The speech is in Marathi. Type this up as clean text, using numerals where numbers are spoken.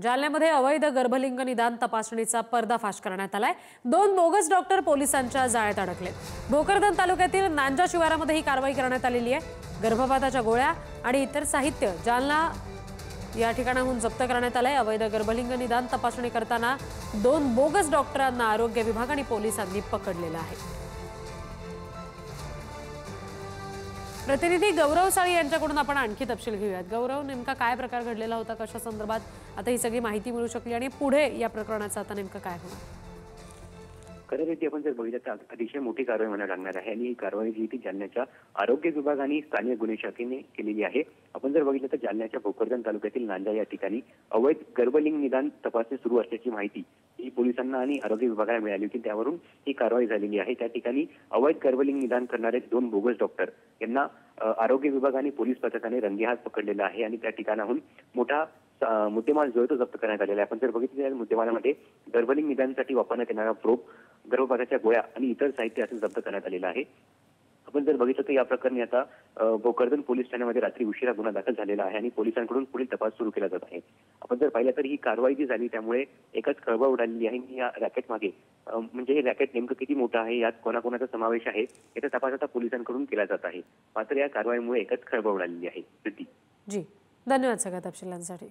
जालन्यामध्ये अवैध गर्भलिंग निदान तपासणीचा पर्दाफाश करण्यात आलाय। 2 बोगस डॉक्टर पोलिसांच्या जाळ्यात अडकले। भोकरदन तालुक्यातील नांजा शिवारामध्ये ही कारवाई करण्यात आलेली आहे। गर्भपाताच्या गोळ्या आणि इतर साहित्य जालना या ठिकाणाहून जप्त करण्यात आले। अवैध गर्भलिंग निदान तपासणी करताना 2 बोगस डॉक्टरांना आरोग्य विभाग आणि पोलिसांनी पकडलेलं आहे। प्रतिनिधी गौरव साळी यांच्याकडून आपण आणखी तपशील घेऊयात। गौरव, नेमका काय प्रकार घडलेला होता, कशा संदर्भात आता ही सगळी माहिती मिळू शकली आणि पुढे या प्रकरणाचं आता नेमकं काय होणार? खरं आपण जर बघितलं तर अतिशय मोठी कारवाई म्हणायला लागणार आहे आणि ही कारवाई जी ती जालन्याच्या आरोग्य विभाग आणि स्थानिक गुन्हे शाखेने केलेली आहे। आपण जर बघितलं तर जालन्याच्या भोकरदन तालुक्यातील नांजा या ठिकाणी अवैध गर्भलिंग निदान तपासणी सुरू असल्याची माहिती ही पोलिसांना आणि आरोग्य विभागाला मिळाली होती। त्यावरून ही कारवाई झालेली आहे। त्या ठिकाणी अवैध गर्भलिंग निदान करणारे 2 बोगस डॉक्टर यांना आरोग्य विभाग आणि पोलीस पथकाने रंगेहात पकडलेला आहे आणि त्या ठिकाणाहून मोठा मुद्देमाल जो तो जप्त करण्यात आलेला आहे। आपण जर बघितलं तर मुद्देमालामध्ये गर्भलिंग निदानासाठी वापरण्यात येणारा प्रोब, गर्भपाताच्या गोळ्या आणि इतर साहित्य असं जप्त करण्यात आलेलं आहे। आपण जर बघितलं तर या प्रकरणी आता भोकरदन पोलीस ठाण्यामध्ये रात्री उशिरा गुन्हा दाखल झालेला आहे आणि पोलिसांकडून पुढील तपास सुरू केला जात आहे। आपण जर पाहिलं तर ही कारवाई जी झाली त्यामुळे एकच खळबळ उडालेली आहे। या रॅकेट मागे म्हणजे हे रॅकेट नेमकं किती मोठं आहे, यात कोणाकोणाचा समावेश आहे याचा तपास आता पोलिसांकडून केला जात आहे। मात्र या कारवाईमुळे एकच खळबळ उडालेली आहे। जी, धन्यवाद सगळ्या तपशिलांसाठी।